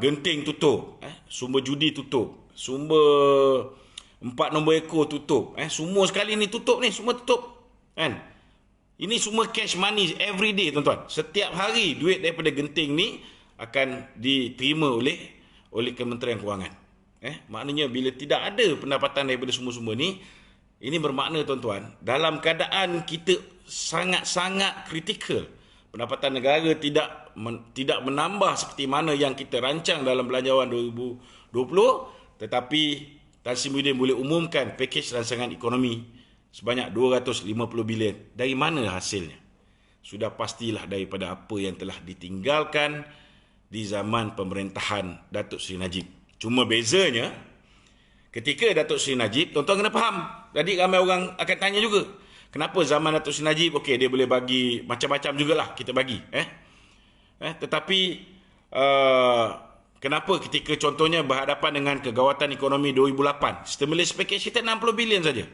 Genting tutup, sumber judi tutup, sumber 4 nombor ekor tutup, semua sekali ni tutup ni, semua tutup, kan? Ini semua cash money every day, tuan-tuan. Setiap hari duit daripada Genting ni akan diterima oleh Kementerian Kewangan. Maknanya bila tidak ada pendapatan daripada semua-semua ni, ini bermakna, tuan-tuan, dalam keadaan kita sangat-sangat kritikal, pendapatan negara tidak menambah seperti mana yang kita rancang dalam Belanjawan 2020, tetapi Tan Sri Muhyiddin boleh umumkan pakej rancangan ekonomi sebanyak 250 bilion. Dari mana hasilnya? Sudah pastilah daripada apa yang telah ditinggalkan di zaman pemerintahan Datuk Seri Najib. Cuma bezanya, ketika Datuk Seri Najib, tuan-tuan kena faham, jadi ramai orang akan tanya juga, kenapa zaman Datuk Seri Najib, okey, dia boleh bagi macam-macam jugalah kita bagi. Tetapi kenapa ketika contohnya berhadapan dengan kegawatan ekonomi 2008, stimulus package kita 60 bilion saja.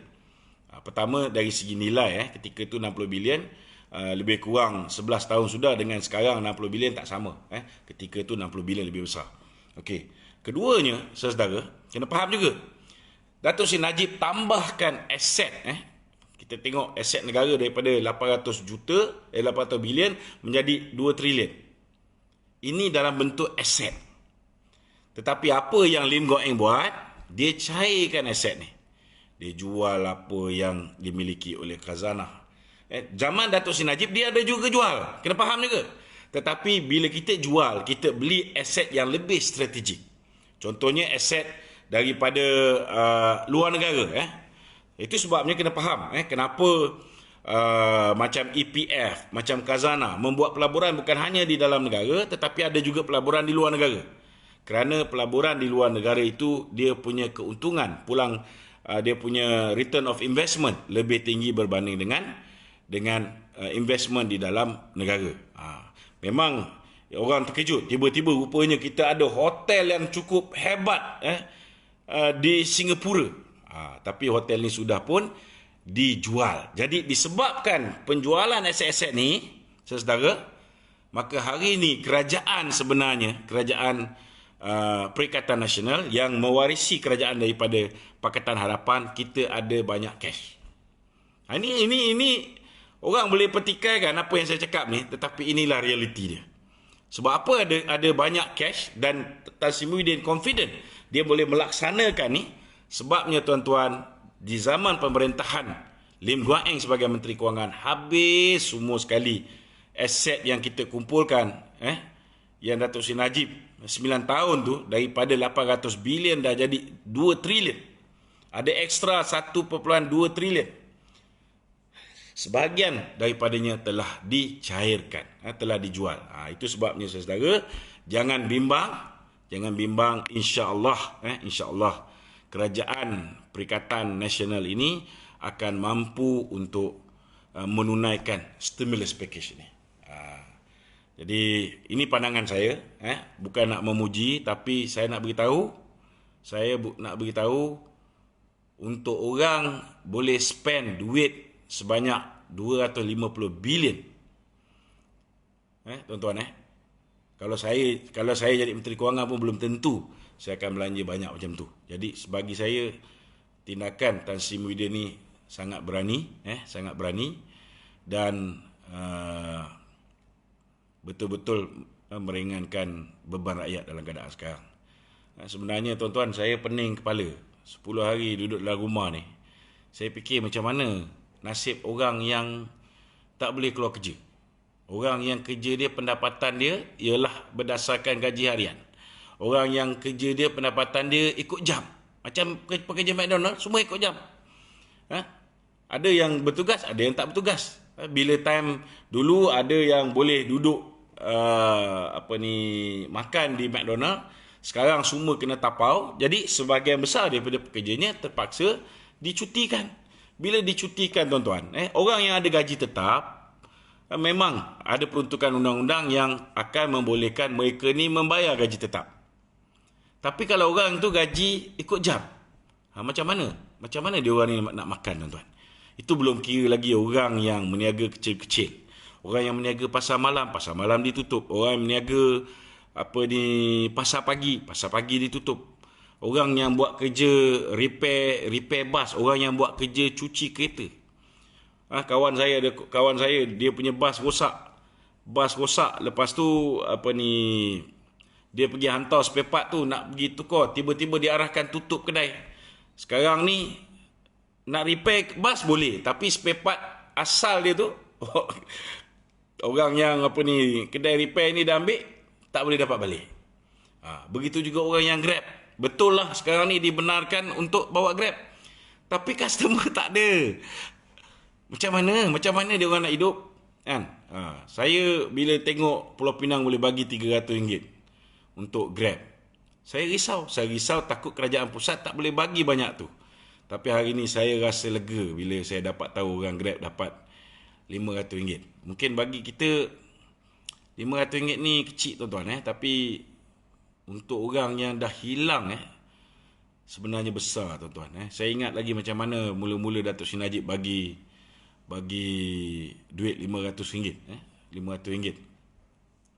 Pertama dari segi nilai, ketika itu 60 bilion, lebih kurang 11 tahun sudah, dengan sekarang 60 bilion tak sama. Ketika itu 60 bilion lebih besar. Okey. Keduanya, saudara, kena faham juga, Datuk Seri Najib tambahkan aset, kita tengok aset negara daripada 800 bilion menjadi 2 trilion. Ini dalam bentuk aset. Tetapi apa yang Lim Kok Eng buat, dia cairkan aset ni. Dia jual apa yang dimiliki oleh khazanah. Zaman Datuk Seri Najib dia ada juga jual. Kena faham juga. Tetapi bila kita jual, kita beli aset yang lebih strategik. Contohnya aset daripada luar negara. Itu sebabnya kena faham kenapa macam EPF, macam khazanah membuat pelaburan bukan hanya di dalam negara, tetapi ada juga pelaburan di luar negara. Kerana pelaburan di luar negara itu dia punya keuntungan pulang, dia punya return of investment lebih tinggi berbanding dengan investment di dalam negara. Memang orang terkejut, tiba-tiba rupanya kita ada hotel yang cukup hebat di Singapura. Tapi hotel ni sudah pun dijual. Jadi disebabkan penjualan aset-aset ni, saudara, maka hari ini kerajaan sebenarnya, kerajaan Perikatan Nasional yang mewarisi kerajaan daripada Pakatan Harapan, kita ada banyak cash. Ini orang boleh petikaikan apa yang saya cakap ni, tetapi inilah realiti dia. Sebab apa ada banyak cash dan Tan Sri Muhyiddin confident dia boleh melaksanakan ni? Sebabnya, tuan-tuan, di zaman pemerintahan Lim Kok Eng sebagai Menteri Kewangan, habis semua sekali aset yang kita kumpulkan, yang Datuk Seri Najib 9 tahun tu, daripada 800 bilion dah jadi 2 trilion. Ada ekstra 1.2 trilion. Sebahagian daripadanya telah dicairkan, telah dijual. Itu sebabnya, saudara, jangan bimbang, insya-Allah, insya-Allah kerajaan Perikatan Nasional ini akan mampu untuk menunaikan stimulus package ini. Jadi ini pandangan saya, bukan nak memuji, tapi saya nak beritahu, untuk orang boleh spend duit sebanyak 250 bilion. Tuan-tuan, kalau saya jadi Menteri Kewangan pun belum tentu saya akan belanja banyak macam tu. Jadi bagi saya, tindakan Tan Sri Muhyiddin ni sangat berani, dan betul-betul meringankan beban rakyat dalam keadaan sekarang. Sebenarnya tuan-tuan, saya pening kepala. 10 hari duduk dalam rumah ni. Saya fikir macam mana nasib orang yang tak boleh keluar kerja. Orang yang kerja dia, pendapatan dia ialah berdasarkan gaji harian. Orang yang kerja dia, pendapatan dia ikut jam. Macam pekerja McDonald, semua ikut jam. Ada yang bertugas, ada yang tak bertugas. Bila time dulu ada yang boleh duduk makan di McDonald, sekarang semua kena tapau. Jadi sebahagian besar daripada pekerjanya terpaksa dicutikan. Bila dicutikan tuan-tuan, orang yang ada gaji tetap, memang ada peruntukan undang-undang yang akan membolehkan mereka ni membayar gaji tetap. Tapi kalau orang tu gaji ikut jam, macam mana? Macam mana dia orang ni nak makan tuan-tuan? Itu belum kira lagi orang yang meniaga kecil-kecil. Orang yang meniaga pasar malam ditutup. Orang yang meniaga pasar pagi ditutup. Orang yang buat kerja repair bas, orang yang buat kerja cuci kereta. Kawan saya dia punya bas rosak, lepas tu dia pergi hantar spare part tu nak pergi tukar, tiba-tiba diarahkan tutup kedai. Sekarang ni nak repair bas boleh, tapi spare part asal dia tu orang yang kedai repair ni dah ambil, tak boleh dapat balik. Begitu juga orang yang Grab. Betul lah sekarang ni dibenarkan untuk bawa Grab, tapi customer tak ada. Macam mana dia orang nak hidup kan? Saya bila tengok Pulau Pinang boleh bagi RM300 untuk Grab, saya risau takut kerajaan pusat tak boleh bagi banyak tu. Tapi hari ni saya rasa lega bila saya dapat tahu orang Grab dapat RM500. Mungkin bagi kita RM500 ni kecil tuan-tuan, tapi untuk orang yang dah hilang sebenarnya besar tuan-tuan. Saya ingat lagi macam mana mula-mula Datuk Seri Najib bagi duit RM500, RM500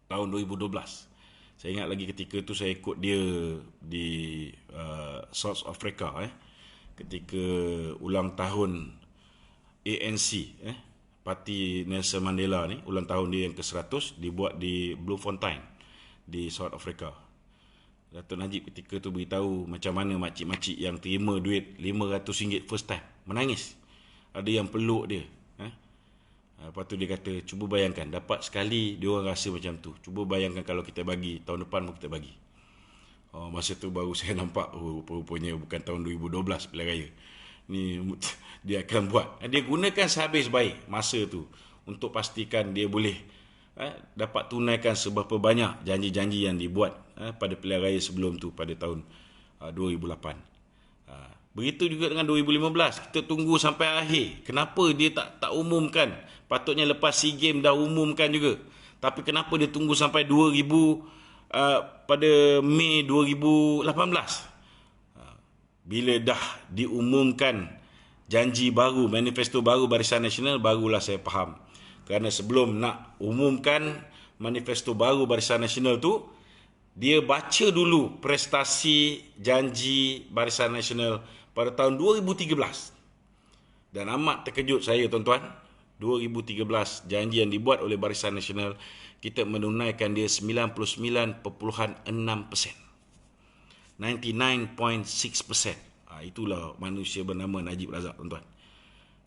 tahun 2012. Saya ingat lagi ketika tu saya ikut dia di South Africa, ketika ulang tahun ANC, Parti Nelson Mandela ni, ulang tahun dia yang ke-100 dibuat di Bloemfontein di South Africa. Datuk Najib ketika tu beritahu macam mana makcik-makcik yang terima duit RM500 first time menangis. Ada yang peluk dia. Lepas tu dia kata, cuba bayangkan, dapat sekali dia orang rasa macam tu. Cuba bayangkan kalau kita bagi, tahun depan pun kita bagi. Masa tu baru saya nampak, rupanya bukan tahun 2012 pilihan raya. Ni dia akan buat. Dia gunakan sehabis baik masa tu untuk pastikan dia boleh dapat tunaikan seberapa banyak janji-janji yang dibuat pada pilihan raya sebelum tu pada tahun 2008. Begitu juga dengan 2015. Kita tunggu sampai akhir. Kenapa dia tak umumkan? Patutnya lepas SEA Games dah umumkan juga. Tapi kenapa dia tunggu sampai pada Mei 2018? Bila dah diumumkan janji baru, manifesto baru Barisan Nasional, barulah saya faham. Kerana sebelum nak umumkan manifesto baru Barisan Nasional tu, dia baca dulu prestasi janji Barisan Nasional pada tahun 2013. Dan amat terkejut saya tuan-tuan, 2013 janji yang dibuat oleh Barisan Nasional, kita menunaikan dia 99.6%. 99.6%. Itulah manusia bernama Najib Razak tuan-tuan.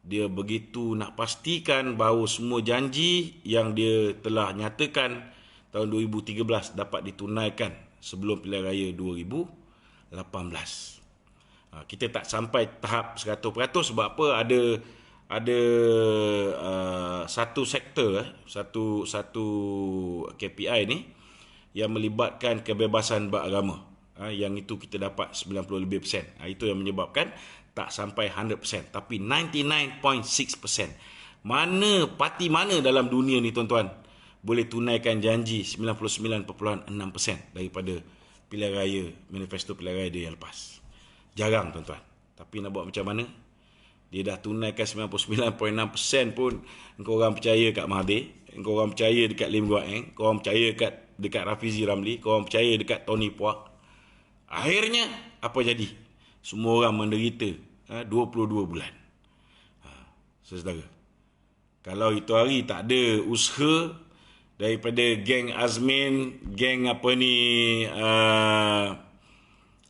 Dia begitu nak pastikan bahawa semua janji yang dia telah nyatakan tahun 2013 dapat ditunaikan sebelum pilihan raya 2018. Kita tak sampai tahap 100% sebab apa? Ada satu sektor, satu KPI ni yang melibatkan kebebasan beragama. Yang itu kita dapat 90% lebih. Itu yang menyebabkan tak sampai 100%, tapi 99.6%. Parti mana dalam dunia ni tuan-tuan boleh tunaikan janji 99.6% daripada pilihan raya, manifesto pilihan raya dia yang lepas? Jarang tuan-tuan. Tapi nak buat macam mana? Dia dah tunaikan 99.6% pun engkau orang percaya kat Mahathir, engkau orang percaya dekat Lim Guat Eng, engkau orang percaya dekat Rafizi Ramli, engkau orang percaya dekat Tony Puak. Akhirnya apa jadi? Semua orang menderita 22 bulan. Saudara, kalau itu hari tak ada usaha daripada geng Azmin, geng apa ni,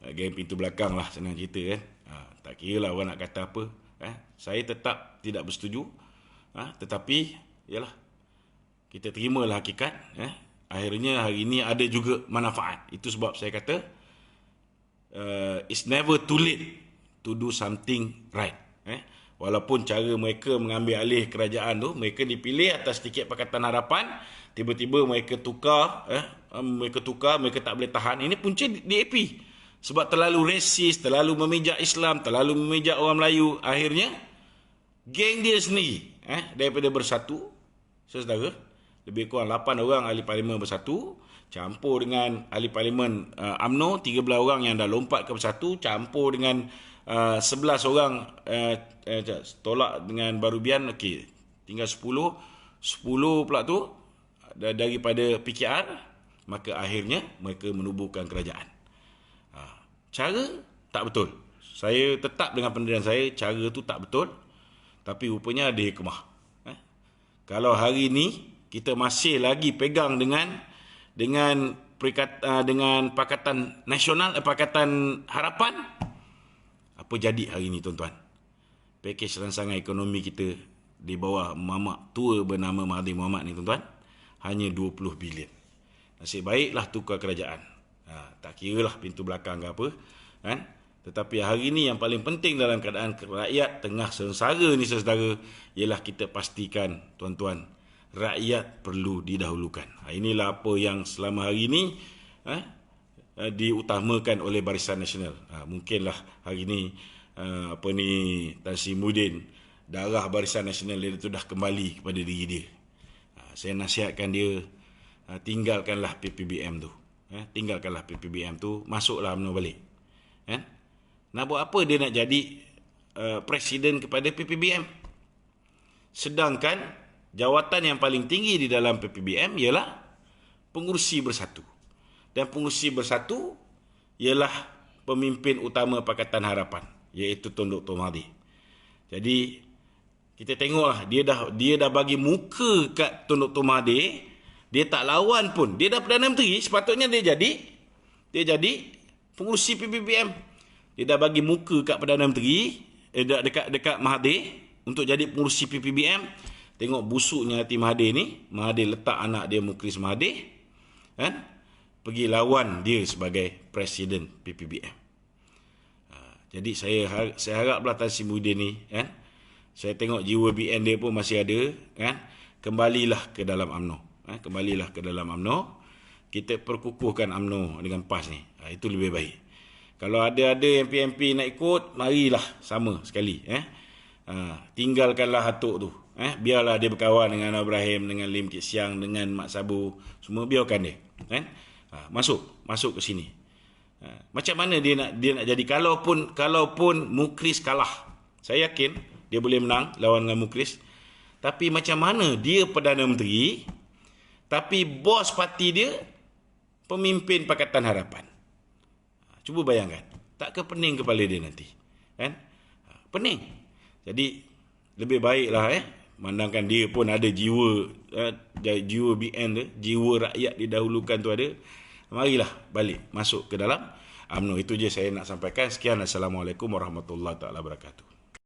geng pintu belakang lah, senang cerita kan. Tak kira lah orang nak kata apa. Saya tetap tidak bersetuju. Tetapi, yalah, kita terimalah hakikat. Akhirnya hari ini ada juga manfaat. Itu sebab saya kata, it's never too late to do something right. Walaupun cara mereka mengambil alih kerajaan tu, mereka dipilih atas tiket Pakatan Harapan, tiba-tiba mereka tukar, mereka tak boleh tahan. Ini punca DAP. Sebab terlalu resis, terlalu memijak Islam, terlalu memijak orang Melayu. Akhirnya, geng dia sendiri, daripada bersatu, saudara, lebih kurang 8 orang ahli parlimen bersatu, campur dengan ahli parlimen UMNO, 13 orang yang dah lompat ke bersatu, campur dengan 11 orang tolak dengan Barubian, okey, tinggal 10 pula tu daripada PKR, maka akhirnya mereka menubuhkan kerajaan. Cara tak betul. Saya tetap dengan pendirian saya, cara tu tak betul, tapi rupanya ada hikmah. Kalau hari ini kita masih lagi pegang dengan Pakatan Nasional, Pakatan Harapan, apa jadi hari ini tuan-tuan? Pakej rancangan ekonomi kita di bawah mamak tua bernama Mahathir Mohamad ni tuan-tuan, hanya 20 bilion. Nasib baiklah tukar kerajaan. Tak kira lah pintu belakang ke apa, kan? Tetapi hari ini yang paling penting dalam keadaan rakyat tengah sengsara ni saudara, ialah kita pastikan tuan-tuan, rakyat perlu didahulukan. Inilah apa yang selama hari ini diutamakan oleh Barisan Nasional. Mungkinlah hari ini Tan Sri Muhyiddin, darah Barisan Nasional dia tu dah kembali kepada diri dia. Saya nasihatkan dia, tinggalkanlah PPBM tu. Tinggalkanlah PPBM tu, masuklah UMNO balik. Nak buat apa dia nak jadi presiden kepada PPBM? Sedangkan jawatan yang paling tinggi di dalam PPBM ialah pengurusi bersatu. Dan pengurusi bersatu ialah pemimpin utama Pakatan Harapan, iaitu Tun Dr. Mahathir. Jadi kita tengoklah, dia dah bagi muka kat Tun Dr. Mahathir, dia tak lawan pun. Dia dah Perdana Menteri, sepatutnya dia jadi pengurusi PPBM. Dia dah bagi muka kat Perdana Menteri, dekat Mahathir untuk jadi pengurusi PPBM. Tengok busuknya hati Mahathir ni. Mahathir letak anak dia Mukhlis Mahathir, kan? Pergi lawan dia sebagai presiden PPBM. Jadi saya haraplah Tan Sri Muhyiddin ni, kan? Saya tengok jiwa BN dia pun masih ada, kan? Kembalilah ke dalam UMNO. Kembalilah ke dalam UMNO. Kita perkukuhkan UMNO dengan PAS ni. Itu lebih baik. Kalau ada MP-MP nak ikut, marilah sama sekali. Tinggalkanlah Hatuk tu. Biarlah dia berkawan dengan Ibrahim, dengan Lim Kit Siang, dengan Mat Sabu. Semua biarkan dia. Masuk ke sini. Macam mana dia nak jadi? Kalaupun Mukhlis kalah, saya yakin dia boleh menang lawan dengan Mukhlis. Tapi macam mana dia Perdana Menteri, tapi bos parti dia pemimpin Pakatan Harapan? Cuba bayangkan, tak ke pening kepala dia nanti, kan? Pening. Jadi lebih baiklah mandangkan dia pun ada jiwa BN tu, jiwa rakyat didahulukan tu ada. Marilah balik masuk ke dalam UMNO. Itu je saya nak sampaikan. Sekian, Assalamualaikum warahmatullahi wabarakatuh.